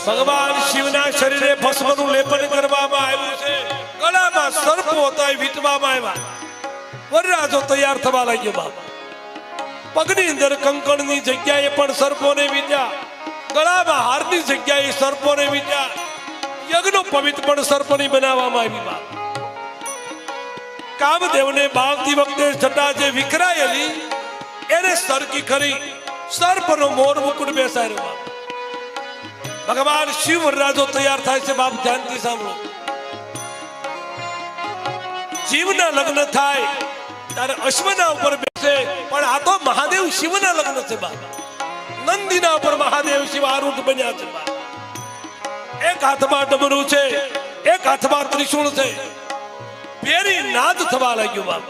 ભગવાન શિવના શરીરે ભસ્મનું લેપન કરવામાં આવ્યું છે, ગળામાં સર્પ હતા એ વીંટવામાં આવ્યા, વરરાજો તૈયાર થવા લાગ્યો બાપ. પગની અંદર કંકણની જગ્યાએ પણ સર્પોને વીંટ્યા, ગળામાં હારની જગ્યાએ સર્પોને વીંટ્યા, યજ્ઞનો પવિત્ર પણ સર્પની બનાવવામાં આવી બાપ. કામદેવને બાળતી વખતે જટા જે વિખરાયેલી એને સરકી કરી સર્પનો મોર મુકુટ બેસાડ્યો બાપ. ભગવાન શિવ વરરાજો તૈયાર થાય છે બાપ, ધ્યાનથી સાંભળો. જીવના લગ્ન થાય ત્યારે અશ્વના ઉપર બેસે, પણ આ તો મહાદેવ શિવના લગ્ન છે બાપ. નંદીના ઉપર મહાદેવ શિવ આરૂઢ બન્યા છે બાપ. એક હાથમાં ડમરું છે, એક હાથમાં ત્રિશૂળ છે, પેરી નાદ થવા લાગ્યો બાપ.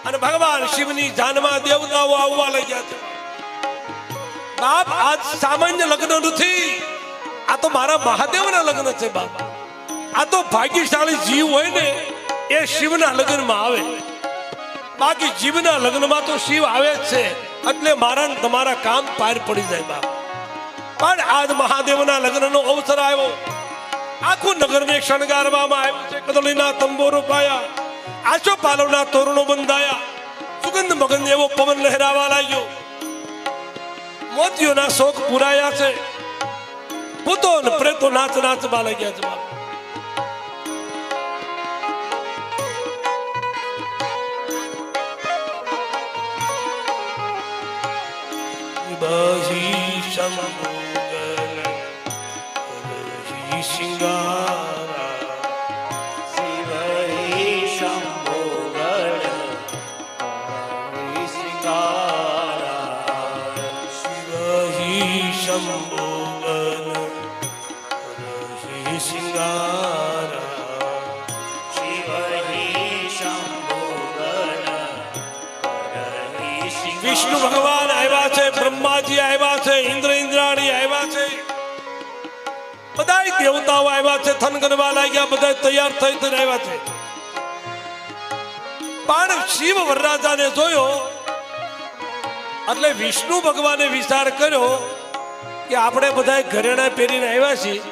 અને ભગવાન શિવની જાનમાં દેવતાઓ આવવા લાગ્યા છે બાપ. આજ સામાન્ય લગ્ન નથી, આ તો મારા મહાદેવના લગ્ન છે બાપ. આ તો ભાગ્યશાળી જીવ હોય ને એ શિવના લગ્નમાં આવે, બાકી જીવના લગ્નમાં તો શિવ આવે જ છે, એટલે મારા તમારા કામ પાર પડી જાય બાપ. પણ આજ મહાદેવના લગ્નનો અવસર આવ્યો, આખું નગરને શણગારવામાં આવ્યું છે. કદલીના તંબોરો પાયા, આશો પાલવના તોરણો બંધાયા, સુગંધ મગંધ એવો પવન લહેરાવા લાગ્યો, મોતીઓના શોખ પુરાયા છે, ભૂતો ને પ્રેતો નાચ નાચવા લાગ્યા છે બાપ. બહી શંભુગલ બહી શિંગારા, શિવહી શંભુગલ બહી શિંગારા, શિવહી શંભુગલ બહી શિંગારા, શિવહી શંભુગલ બહી શિંગારા. વિષ્ણુ ભગવાન આવ્યા છે, બ્રહ્માજી આવ્યા છે, ઇન્દ્ર ઇન્દ્રાણી આવ્યા છે, બધા દેવતાઓ આવ્યા છે, થનગનવા લાગ્યા, બધા તૈયાર થઈ આવ્યા છે. પણ શિવ વરરાજાને જોયો એટલે વિષ્ણુ ભગવાને વિચાર કર્યો કે આપણે બધા ઘરેણા પહેરીને આવ્યા છીએ,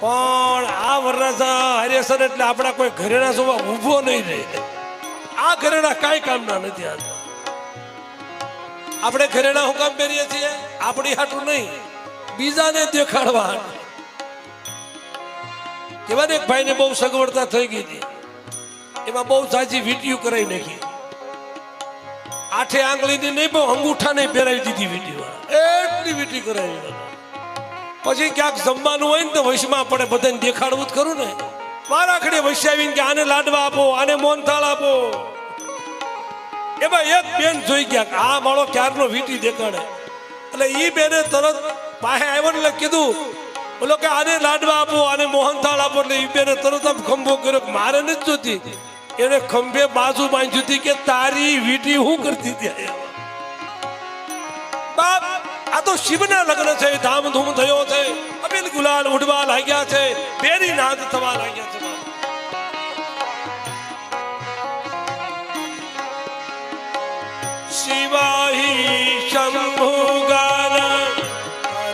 પણ આ વરરાજા હરેસર એટલે આપણા કોઈ ઘરેણા જોવા ઊભો નહીં રહે. આ ઘરેણા કાંઈ કામના નથી. આપણે ઘરેણા હું કામ પહેરીએ છીએ? આપણી હાટું નહીં, બીજાને દેખાડવા. કેવા એક ભાઈને બહુ સગવડતા થઈ ગઈ હતી, એમાં બહુ સાચી વીટીઓ કરાવી નાખી, 8 આંગળીની નહીં પણ અંગૂઠા નહીં પહેરાવી દીધી વીટીઓ, એટલી વીટી કરાવી. પછી ક્યાંક જમવાનું હોય ને તો વૈશમાં પડે, બધાને દેખાડવું જ ખરું ને. મારા આખડે વૈશ્યાવીને કે આને લાડવા આપો, આને મોહનથાળ આપો. એમાં એક બેન જોઈ ગયા આ માળો ક્યારનો વીટી દેખાડે, એટલે ઈ બેને તરત પાસે આવ્યો એટલે કીધું બોલો કે આને લાડવા આપો, આને મોહનથાળ આપો. એટલે ઈ બેને તરત આમ ખંભો કર્યો, મારે નથી જોતી. એને ખંભે બાજુ બાંધી હતી કે તારી વીટી હું કરતી ત્યાં બાપ. આ તો શિવના લગ્ન છે, ધામધૂમ થયો છે, અબીલ ગુલાલ ઉડવા લાગ્યા છે, બેરી નાદ થવા લાગ્યા છે. શિવાહી શંભુગલ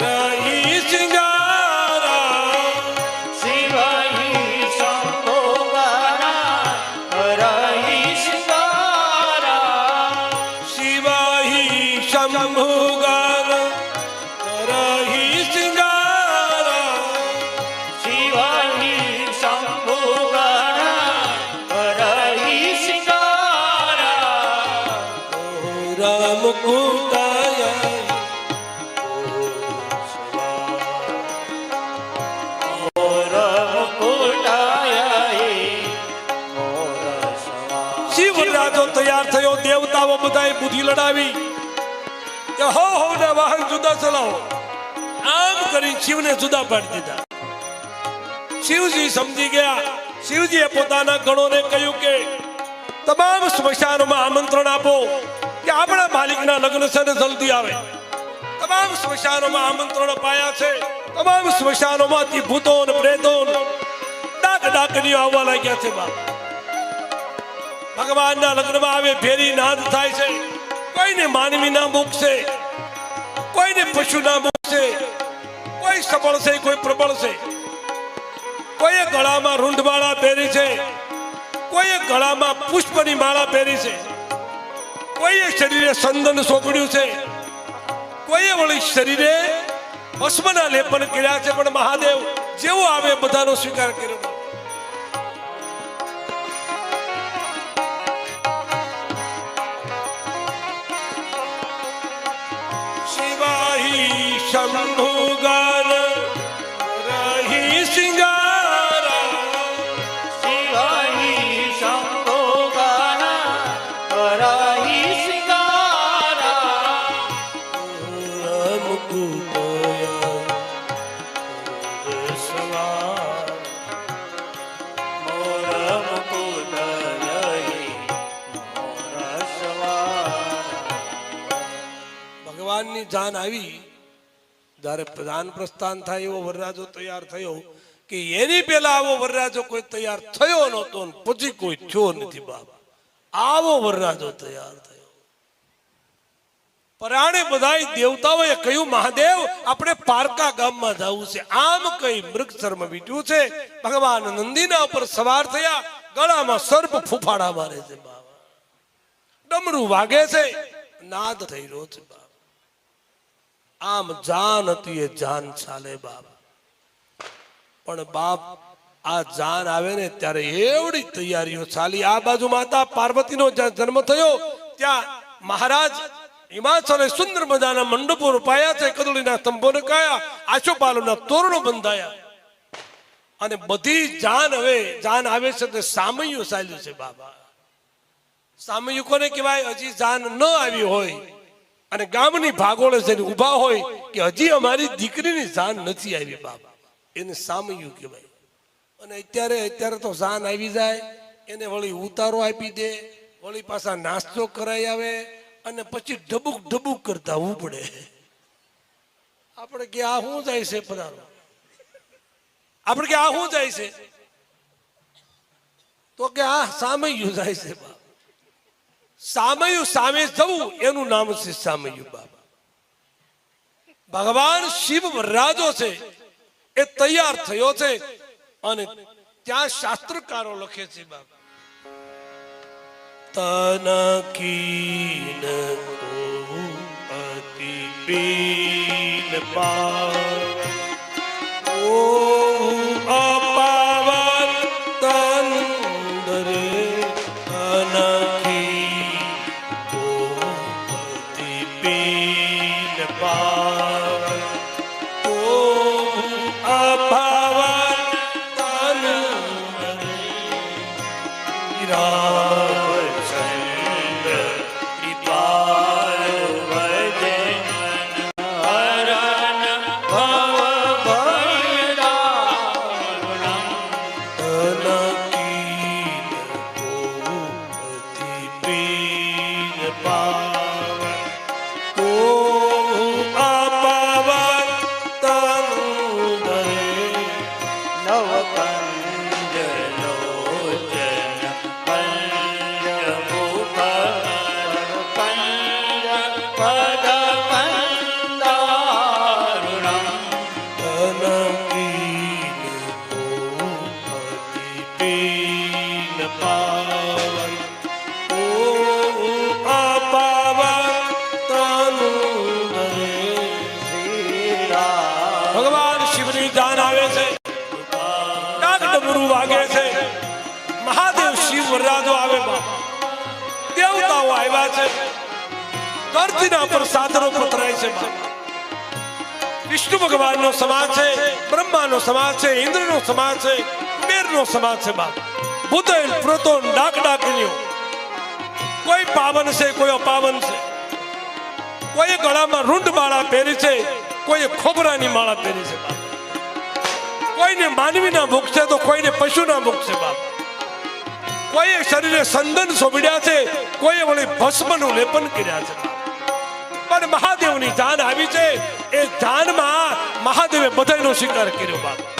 કરહી શિંગારા, શિવહી શંભુગલ કરહી શિંગારા, શિવાહી શંભુગલ કરહી શિંગારા, શિવહી શંભુગલ કરહી શિંગારા. રામ મુકુટાય શિવ વરરાજો તૈયાર થયો. દેવતાઓ બધાએ બુદ્ધિ લડાવી કે હો ના વાહન જુદા ચલાવો. આમ કરી શિવને જુદા પાડી દીધા. શિવજી સમજી ગયા. શિવજીએ પોતાના ગણોને કહ્યું કે તમામ સ્મશાનોમાં આમંત્રણ આપો કે આપણા માલિકના લગ્ન છે ને જલ્દી આવે. તમામ સ્મશાનોમાં આમંત્રણ અપાયા છે. તમામ સ્મશાનોમાંથી ભૂતો ને પ્રેતો ડાક ડાકનીઓ આવવા લાગ્યા છે બાપ. ભગવાનના લગ્નમાં આવે ભેરી નાદ થાય છે. કોઈને માનવીના મુખ છે, કોઈને પશુના મુખ છે, કોઈ સબળ છે, કોઈ પ્રબળ છે. કોઈએ ગળામાં રૂંઢમાળા પહેરી છે, કોઈએ ગળામાં પુષ્પની માળા પહેરી છે, કોઈએ શરીરે સંદન સોંપડ્યું છે, કોઈએ વળી શરીરે ભસ્મના લેપન કર્યા છે. પણ મહાદેવ જેવો આવે બધાનો સ્વીકાર કર્યો. શિવાહી શંભુ ગાન રહી સિંગારા. શિવાહી શંભો ગાના કરહી સિંગારા. રામ કુટયા સવાર મોર મુકુટ લઈ મોર સવાર. ભગવાનની જાન આવી જ્યારે પ્રધાન પ્રસ્થાન થાય એવો વરરાજો તૈયાર થયો કે એની પહેલા આવો વરરાજો કોઈ તૈયાર થયો નહોતો ને પછી કોઈ થયો નથી. બાપ આવો વરરાજો તૈયાર થયો. પરાણે બધાય દેવતાઓએ કહ્યું મહાદેવ આપણે પારકા ગામમાં જવું છે. આમ કઈ મૃગ શર્મ વીટ્યું છે. ભગવાન નંદીના ઉપર સવાર થયા. ગળામાં સર્પ ફૂફાડા મારે છે. બાપ ડમરું વાગે છે, નાદ થઈ રહ્યો છે. બાપ આમ જાન હતી એ જાન ચાલે. બાપ પણ બાપ આ જાન આવે ને ત્યારે એવડી તૈયારીઓ ચાલી. આ બાજુ માતા પાર્વતીનો જ્યાં જન્મ થયો ત્યાં મહારાજ હિમાચલે સુંદર મજાના મંડપો રોપાયા છે, કદળીના સ્તંભોને કાયા, આશોપાલોના તોરણો બંધાયા. અને બધી જાન હવે જાન આવે છે તે સામૈયું ચાલ્યું છે. બાબા સામૈયું કોને કહેવાય? હજી જાન ન આવી હોય અને ગામની ભાગોળે જઈને ઊભા હોય કે હજી અમારી દીકરીની જાન નથી આવી. બાબા એને સામૈયું કહેવાય. અને અત્યારે તો જાન આવી જાય એને વળી ઉતારો આપી દે, વળી પાછા નાસ્તો કરાઈ આવે અને પછી ઢબુક ઢબુક કરતા આવવું પડે. આપણે કે આ શું જાય છે પધારો, આપણે કે આ શું જાય છે, તો કે આ સામૈયું જાય છે. બાપ સામૈયું સામે જવું એનું નામ છે સામૈયું. બાબા ભગવાન શિવ વરરાજો છે એ તૈયાર થયો છે. અને ત્યાં શાસ્ત્રકારો લખે છે બાબા તનકીન કો અતિ પીન પાવ ઓ અપાવન તંદરે તનકી કો અતિ પીન પાવ ઓ અપાવન તંદરે ભગવાન શિવની જાન આવે છે, ડાક ડમરું વાગે છે, મહાદેવ શિવ વરરાજો આવે, દેવતાઓ આવ્યા છે, ધરતીના પર સાદરો પથરાય છે. વિષ્ણુ ભગવાનનો સમાજ છે, બ્રહ્માનો સમાજ છે, ઇન્દ્રનો સમાજ છે, કુબેરનો સમાજ છે. ભૂતેલ પ્રોતોન ડાક ડાકીઓ કોઈ પાવન છે, કોઈ અપાવન છે. કોઈ ગળામાં રૂંઢ માળા પહેરી છે, કોઈ ખોબરાની માળા પહેરી છે. કોઈને માનવીના મુખ છે તો કોઈને પશુના મુખ છે. કોઈએ શરીરે સંદન સોબડ્યા છે, કોઈએ વળી ભસ્મનું લેપન કર્યા છે. પણ મહાદેવની જાન આવી છે, એ જાનમાં મહાદેવે બધાનો સ્વીકાર કર્યો. બાબા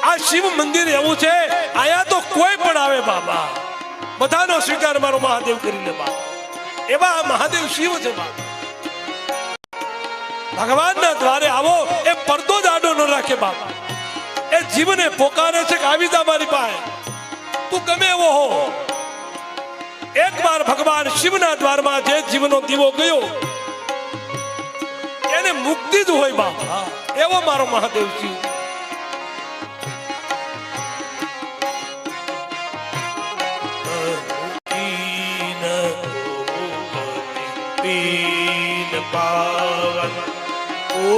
આ શિવ મંદિર એવું છે, આયા તો કોઈ પણ આવે બાબા બધાનો સ્વીકાર મારો મહાદેવ કરી લે બાપ. એવા આ મહાદેવ શિવ છે બાપ. ભગવાનના દ્વારે આવો એ પડદો જ આડો ન રાખે બાપ. એ જીવને પોકારે છે કે આવી જા મારી પાસે, તું ગમે એવો હો. એક વાર ભગવાન શિવના દ્વારમાં જે જીવનો દીવો ગયો એને મુક્તિ જ હોય બાપ. એવો મારો મહાદેવ શિવ. પીન પાવન ઓ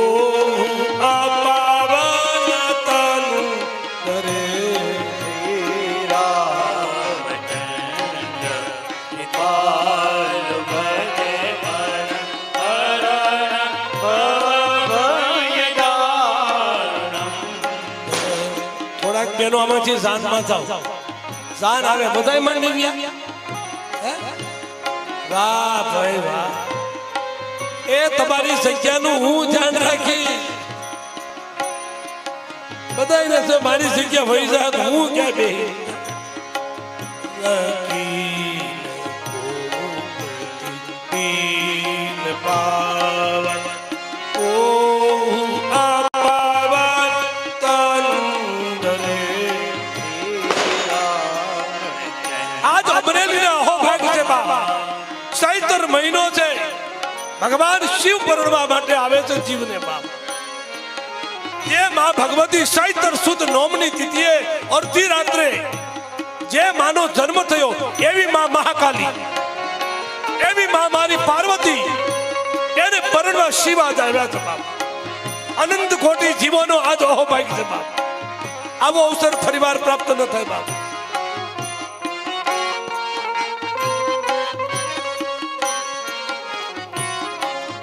આ પાવન તનુ કરે શ્રી રામચંદ્ર નિપાલ ભજે મન હરણ ભવભયદારુણમ. થોડાક બેનો આમાંથી જાનમાં જાઓ. જાન આવે બધાય માંડી ગયા. વાહ ભાઈ વાહ. એ તમારી જગ્યાનું હું ધ્યાન રાખી. બધાયને છે મારી જગ્યા વહી જાય તો હું ક્યાં બેહી. પીન પાવન ઓ આ પાવન તનુંદરે. આજ અમરેલીના અહોભાગ છે બાબા. ચૈત્ર મહિનો છે. ભગવાન શિવ પરણવા માટે આવે છે જીવને બાપ. જે માં ભગવતી ચૈત્ર સુદ નોમની તિથિએ અડધી રાત્રે જે માનો જન્મ થયો એવી માં મહાકાલી, એવી માં મારી પાર્વતી, એને પરણવા શિવ આજ આવ્યા છે બાપ. અનંત કોટી જીવોનો આજ અહોભાગ છે બાપ. આવો અવસર ફરીવાર પ્રાપ્ત ન થાય બાપ.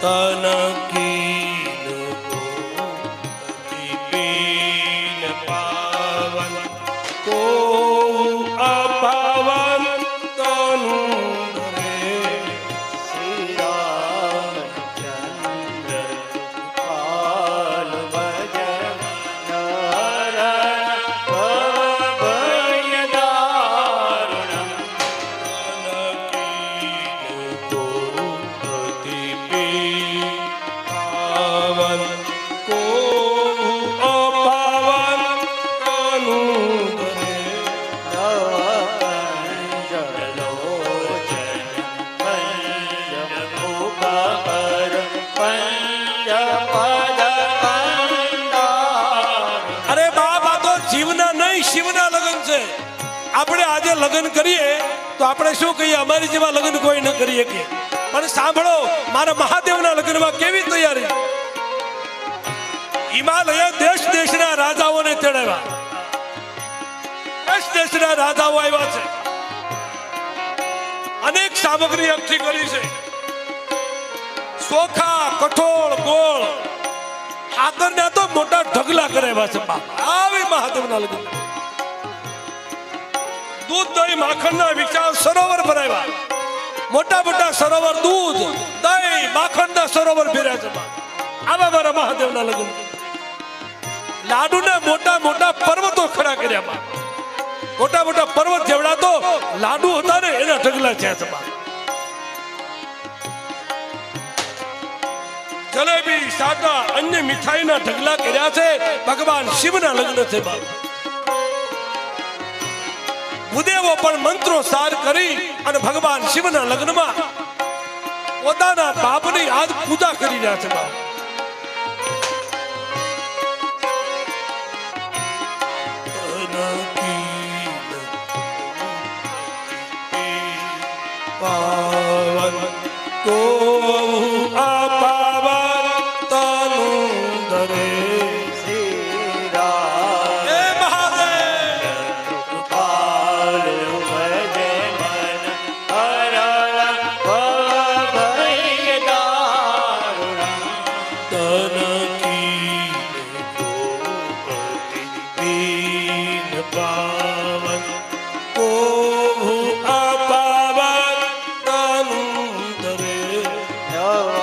તન કીન પીન પાવન કો અપાવન તનુ રે. શ્રી રામચંદ્ર નિપાલ ભજે મન હરણ ભવભયદારુણમ. પાવન કો અપાવન તનુ રે. અરે બાપ, આ તો જીવના નહીં શિવના લગ્ન છે. આપણે આજે લગ્ન કરીએ તો આપણે શું કહીએ, અમારી જેવા લગ્ન કોઈ ન કરીએ કે. પણ સાંભળો, મારા મહાદેવના લગ્નમાં કેવી તૈયારી. હિમાલય દેશ દેશના રાજાઓને તેડાવ્યા. દેશ દેશના રાજાઓ આવ્યા છે. અનેક સામગ્રી એકઠી કરી છે. ચોખા, કઠોળ, ગોળ, આગળના તો મોટા ઢગલા કરાવ્યા છે બાપ. આવી મહાદેવના લગ્ન. દૂધ, દહીં, માખણના વિશાળ સરોવર ભરાવ્યા. મોટા મોટા સરોવર, દૂધ, દહીં, માખણના સરોવર ભર્યા છે બાપ. આવા મારા મહાદેવના લગ્ન. લાડુના મોટા મોટા પર્વતો ખડા કર્યા બાપ. મોટા મોટા પર્વત જેવડા તો લાડુ હતા ને એના ઢગલા થયા છે બાપ. જલેબી, સાટા, અન્ય મીઠાઈના ઢગલા કર્યા છે. ભગવાન શિવના લગ્ન છે બાપ. ભૂદેવો પણ મંત્રો સાર કરી અને ભગવાન શિવના લગ્નમાં પોતાના બાપની આજ પૂજા કરી રહ્યા છે બાપ. પાવન કો આ પાવન તનુ દરે. શ્રી રામ હે મહાદેવ. નિપાલ ભજે મન હરણ ભવભયદારુણમ. તન કીન ગોપતિ પીન પાવન કો આ પાવન તનુ દરે. નવ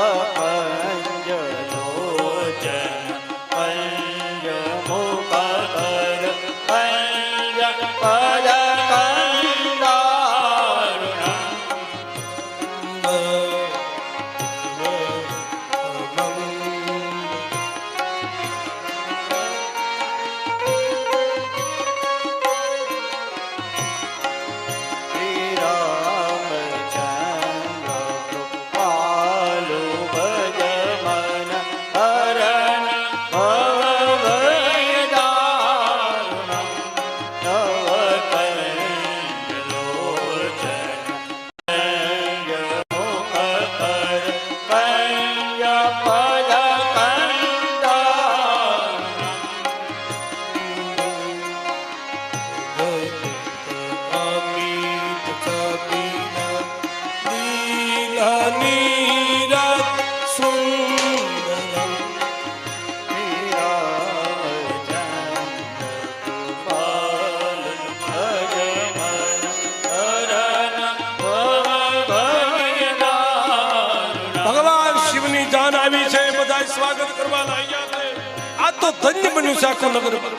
નગરમાં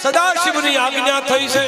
સદાશિવની આજ્ઞા થઈ છે